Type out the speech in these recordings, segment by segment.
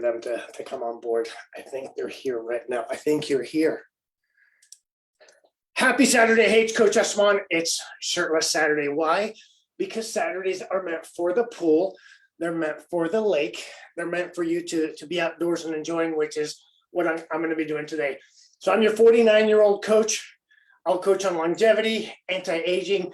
them to come on board. I think they're here right now. I think you're here. Happy Saturday, hey, it's Coach Esmond. It's Shirtless Saturday. Why? Because Saturdays are meant for the pool. They're meant for the lake. They're meant for you to be outdoors and enjoying, which is what I'm going to be doing today. So I'm your 49-year-old coach. I'll coach on longevity, anti-aging,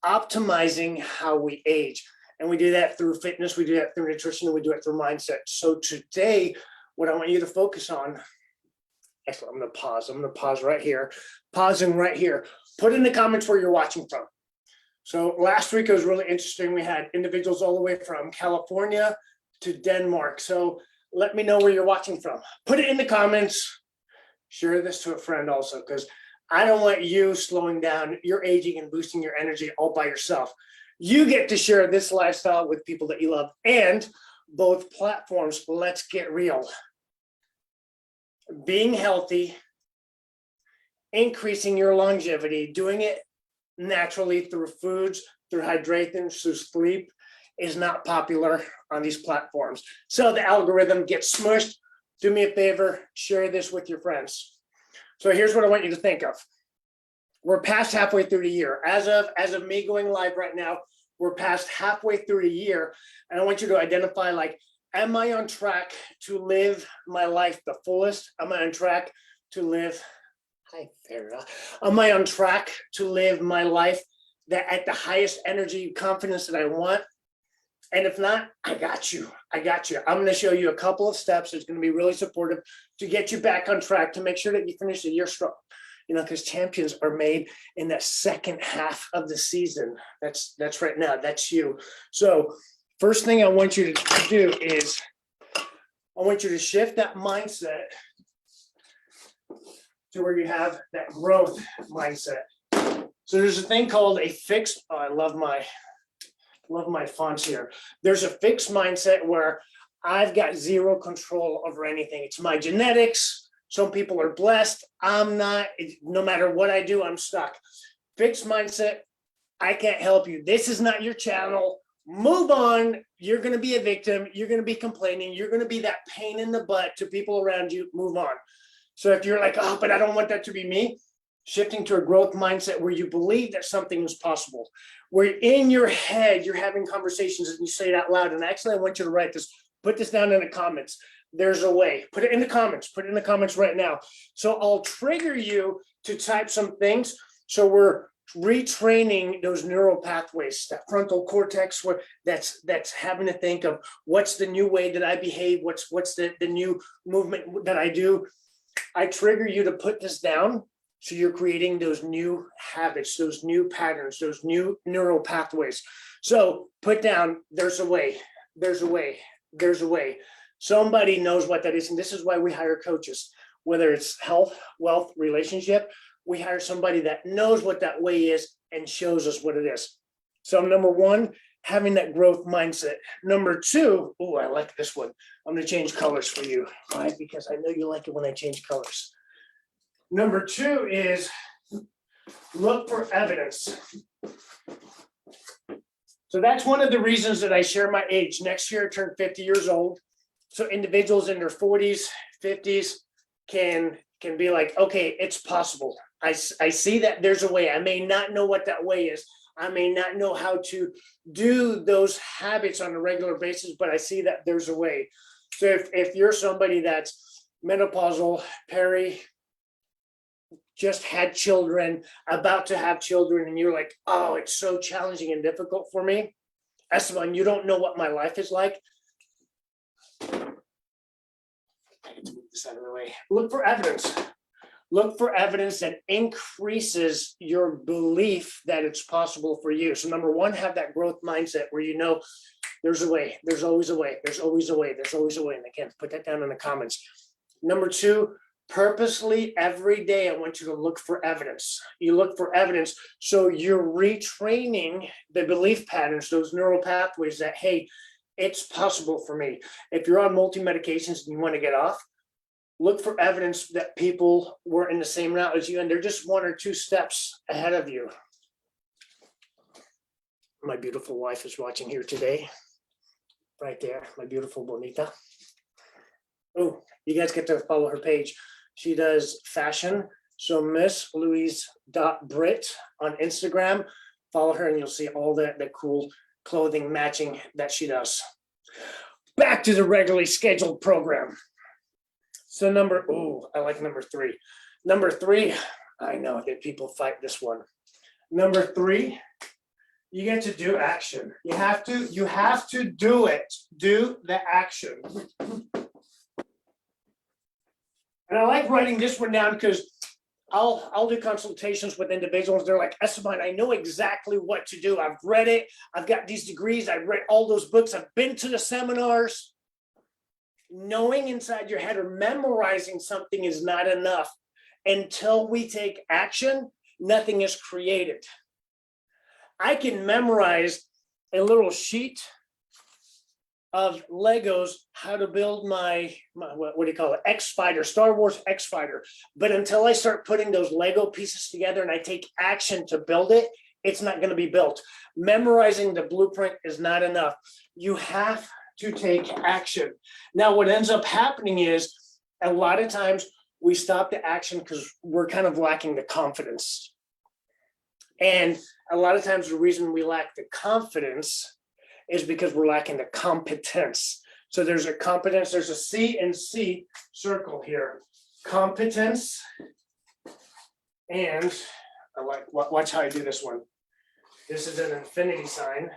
optimizing how we age. And we do that through fitness, we do that through nutrition, and we do it through mindset. So today, what I want you to focus on, actually, I'm going to pause right here. Pausing right here. Put in the comments where you're watching from. So last week, it was really interesting. We had individuals all the way from California to Denmark. So let me know where you're watching from. Put it in the comments. Share this to a friend also, because I don't want you slowing down your aging and boosting your energy all by yourself. You get to share this lifestyle with people that you love, and both platforms. Let's get real. Being healthy, increasing your longevity, doing it naturally through foods, through hydration, through sleep is not popular on these platforms. So the algorithm gets smushed. Do me a favor, share this with your friends. So here's what I want you to think of. We're past halfway through the year. As of me going live right now, we're past halfway through the year. And I want you to identify, am I on track to live my life the fullest? Am I on track to live, hi Farah. Am I on track to live my life that at the highest energy, confidence that I want? And if not, I got you. I'm going to show you a couple of steps that's going to be really supportive to get you back on track, to make sure that you finish the year strong. Because champions are made in that second half of the season. That's right now. That's you. So first thing I want you to do is I want you to shift that mindset to where you have that growth mindset. So there's a thing called a fixed, I love my fonts here. There's a fixed mindset where I've got zero control over anything. It's my genetics. Some people are blessed. I'm not. No matter what I do, I'm stuck. Fixed mindset. I can't help you. This is not your channel. Move on. You're going to be a victim. You're going to be complaining. You're going to be that pain in the butt to people around you. Move on. So if you're like, oh, but I don't want that to be me, shifting to a growth mindset where you believe that something is possible, where in your head, you're having conversations and you say it out loud. And actually, I want you to write this, put this down in the comments. There's a way. Put it in the comments right now. So I'll trigger you to type some things. So we're retraining those neural pathways, that frontal cortex, where that's having to think of what's the new way that I behave, what's the new movement that I do. I trigger you to put this down. So you're creating those new habits, those new patterns, those new neural pathways. So put down, there's a way, there's a way, there's a way. Somebody knows what that is. And this is why we hire coaches, whether it's health, wealth, relationship, we hire somebody that knows what that way is and shows us what it is. So number one, having that growth mindset. Number two, oh, I like this one. I'm going to change colors for you. Why? Because I know you like it when I change colors. Number two is look for evidence. So that's one of the reasons that I share my age. Next year, I turn 50 years old. So individuals in their 40s, 50s can be like, okay, it's possible. I see that there's a way. I may not know what that way is. I may not know how to do those habits on a regular basis, but I see that there's a way. So if you're somebody that's menopausal, peri, just had children, about to have children, and you're like, oh, it's so challenging and difficult for me. Esteban, you don't know what my life is like. Move this out of the way. Look for evidence. Look for evidence that increases your belief that it's possible for you. So number one, have that growth mindset where you know there's a way. There's always a way. There's always a way. There's always a way. And again, put that down in the comments. Number two, purposely every day, I want you to look for evidence. You look for evidence. So you're retraining the belief patterns, those neural pathways that, hey, it's possible for me. If you're on multi-medications and you want to get off, look for evidence that people were in the same route as you, and they're just one or two steps ahead of you. My beautiful wife is watching here today. Right there, my beautiful Bonita. Oh, you guys get to follow her page. She does fashion. So Miss Louise.Brit on Instagram. Follow her and you'll see all the cool clothing matching that she does. Back to the regularly scheduled program. So I like number 3. Number 3, I know that people fight this one. Number 3, you get to do action. You have to do it. Do the action. And I like writing this one down because I'll do consultations with individuals. They're like, Esteban, I know exactly what to do. I've read it. I've got these degrees. I've read all those books. I've been to the seminars. Knowing inside your head or memorizing something is not enough. Until we take action, nothing is created. I can memorize a little sheet of Legos, how to build my what do you call it? X-Fighter, Star Wars X-Fighter. But until I start putting those Lego pieces together and I take action to build it, it's not going to be built. Memorizing the blueprint is not enough. You have to take action. Now, what ends up happening is a lot of times we stop the action because we're kind of lacking the confidence. And a lot of times the reason we lack the confidence is because we're lacking the competence. So there's a competence, there's a C and C circle here. Competence, and I like, watch how I do this one. This is an infinity sign,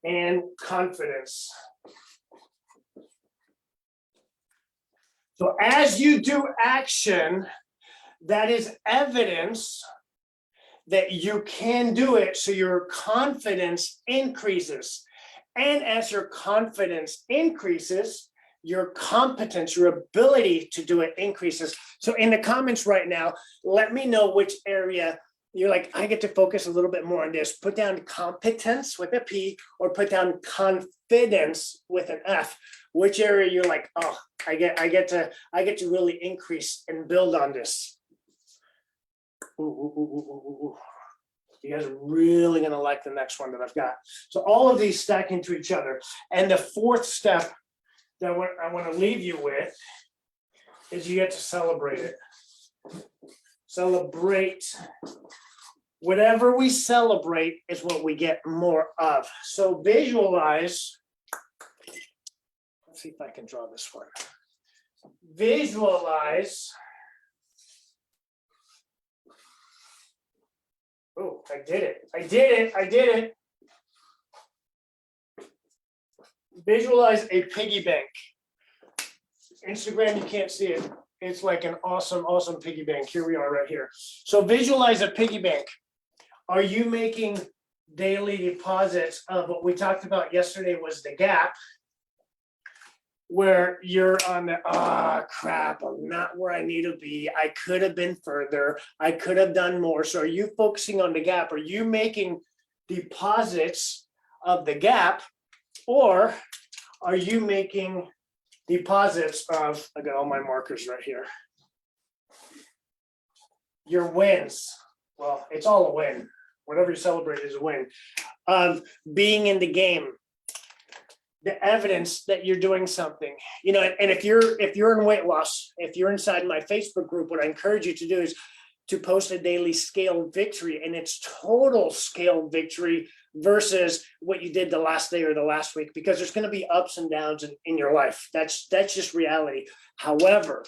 and confidence. So as you do action, that is evidence that you can do it, so your confidence increases. And as your confidence increases, your competence, your ability to do it increases. So in the comments right now, let me know which area you're like, I get to focus a little bit more on this. Put down competence with a P or put down confidence with an F. Which area you're like, oh, I get to really increase and build on this. Ooh. You guys are really going to like the next one that I've got. So all of these stack into each other. And the fourth step that I want to leave you with is you get to celebrate it. Celebrate. Whatever we celebrate is what we get more of. So visualize. Let's see if I can draw this one. Visualize. Oh, I did it. Visualize a piggy bank. Instagram, you can't see it. It's like an awesome piggy bank. Here we are right here. So visualize a piggy bank. Are you making daily deposits of what we talked about yesterday was the gap, where you're on the, crap, I'm not where I need to be. I could have been further. I could have done more. So are you focusing on the gap? Are you making deposits of the gap? Or are you making deposits of, I got all my markers right here, your wins? Well, it's all a win. Whatever you celebrate is a win. Of being in the game. The evidence that you're doing something, and if you're in weight loss, if you're inside my Facebook group, what I encourage you to do is to post a daily scale victory, and it's total scale victory versus what you did the last day or the last week, because there's going to be ups and downs in your life. That's just reality. However,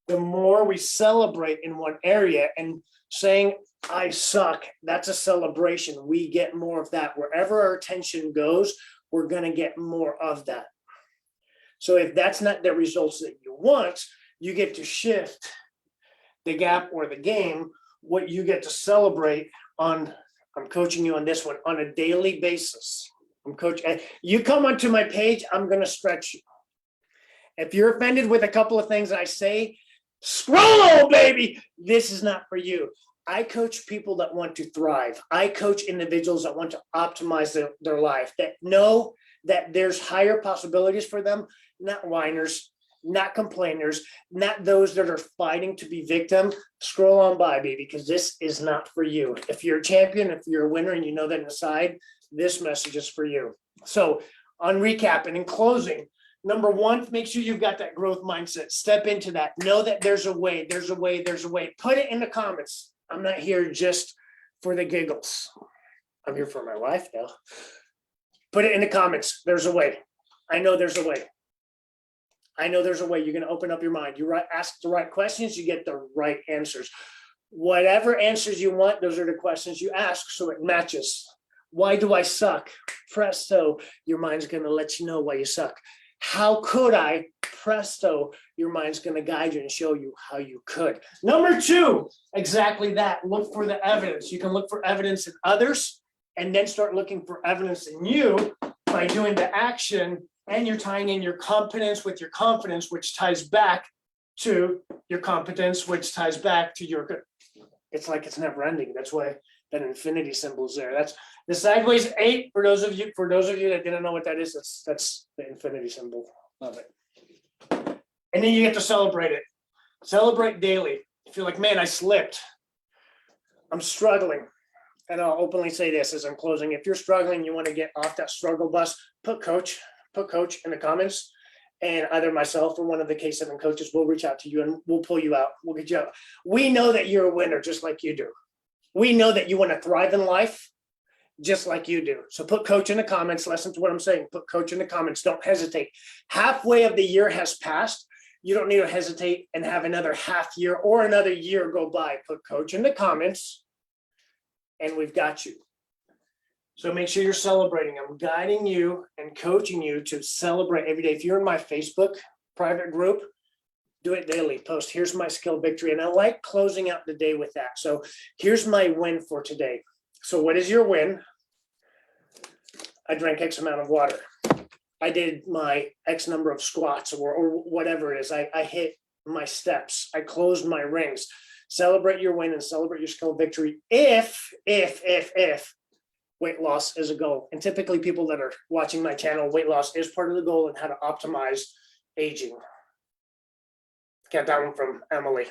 the more we celebrate in one area, and saying I suck, that's a celebration. We get more of that. Wherever our attention goes, we're going to get more of that. So if that's not the results that you want, you get to shift the gap or the game, what you get to celebrate on. I'm coaching you on this one on a daily basis. You come onto my page, I'm going to stretch you. If you're offended with a couple of things I say, scroll, baby. This is not for you. I coach people that want to thrive. I coach individuals that want to optimize their life, that know that there's higher possibilities for them, not whiners, not complainers, not those that are fighting to be victim. Scroll on by, baby, because this is not for you. If you're a champion, if you're a winner and you know that inside, this message is for you. So on recap and in closing, Number one, make sure you've got that growth mindset. Step into that. Know that there's a way, there's a way, there's a way. Put it in the comments. I'm not here just for the giggles. I'm here for my wife though. Put it in the comments. There's a way. I know there's a way. I know there's a way. You're going to open up your mind. You ask the right questions, you get the right answers. Whatever answers you want, those are the questions you ask, so it matches. Why do I suck? Presto, your mind's going to let you know why you suck. How could I? Presto, your mind's going to guide you and show you how you could. Number two, exactly that. Look for the evidence. You can look for evidence in others and then start looking for evidence in you by doing the action, and you're tying in your competence with your confidence, which ties back to your competence, which ties back to your good. It's like it's never ending. That's why that infinity symbol is there. That's the sideways 8 for those of you that didn't know what that is. That's the infinity symbol. Love it. And then you get to celebrate it. Celebrate daily. If you're like, man, I slipped. I'm struggling. And I'll openly say this as I'm closing. If you're struggling, you want to get off that struggle bus, put coach in the comments, and either myself or one of the K7 coaches will reach out to you and we'll pull you out. We'll get you out. We know that you're a winner just like you do. We know that you want to thrive in life just like you do. So put coach in the comments. Listen to what I'm saying. Put coach in the comments. Don't hesitate. Halfway of the year has passed. You don't need to hesitate and have another half year or another year go by. Put coach in the comments and we've got you. So make sure you're celebrating. I'm guiding you and coaching you to celebrate every day. If you're in my Facebook private group, do it daily. Post, here's my skill victory. And I like closing out the day with that. So here's my win for today. So what is your win? I drank X amount of water. I did my X number of squats or whatever it is. I hit my steps. I closed my rings. Celebrate your win and celebrate your skill victory if weight loss is a goal. And typically people that are watching my channel, weight loss is part of the goal and how to optimize aging. Get that one from Emily.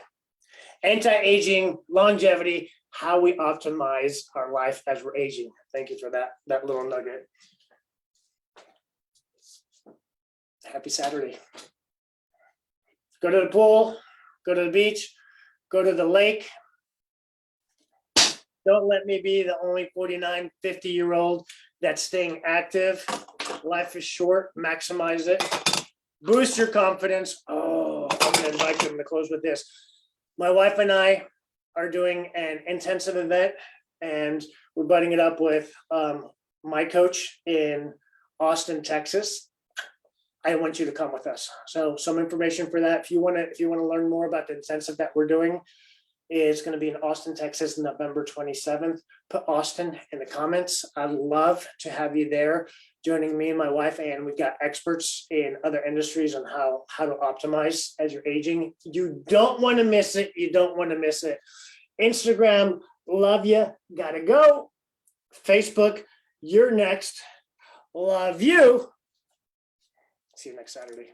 Anti-aging, longevity, how we optimize our life as we're aging. Thank you for that little nugget. Happy Saturday. Go to the pool, go to the beach, go to the lake. Don't let me be the only 49, 50-year-old that's staying active. Life is short, maximize it. Boost your confidence. Oh, I'm gonna invite them to close with this. My wife and I are doing an intensive event and we're butting it up with my coach in Austin, Texas. I want you to come with us. So some information for that. If you want to learn more about the intensive that we're doing, it's going to be in Austin, Texas, November 27th. Put Austin in the comments. I'd love to have you there joining me and my wife. And we've got experts in other industries on how to optimize as you're aging. You don't want to miss it. You don't want to miss it. Instagram, love you. Gotta go. Facebook, you're next. Love you. See you next Saturday.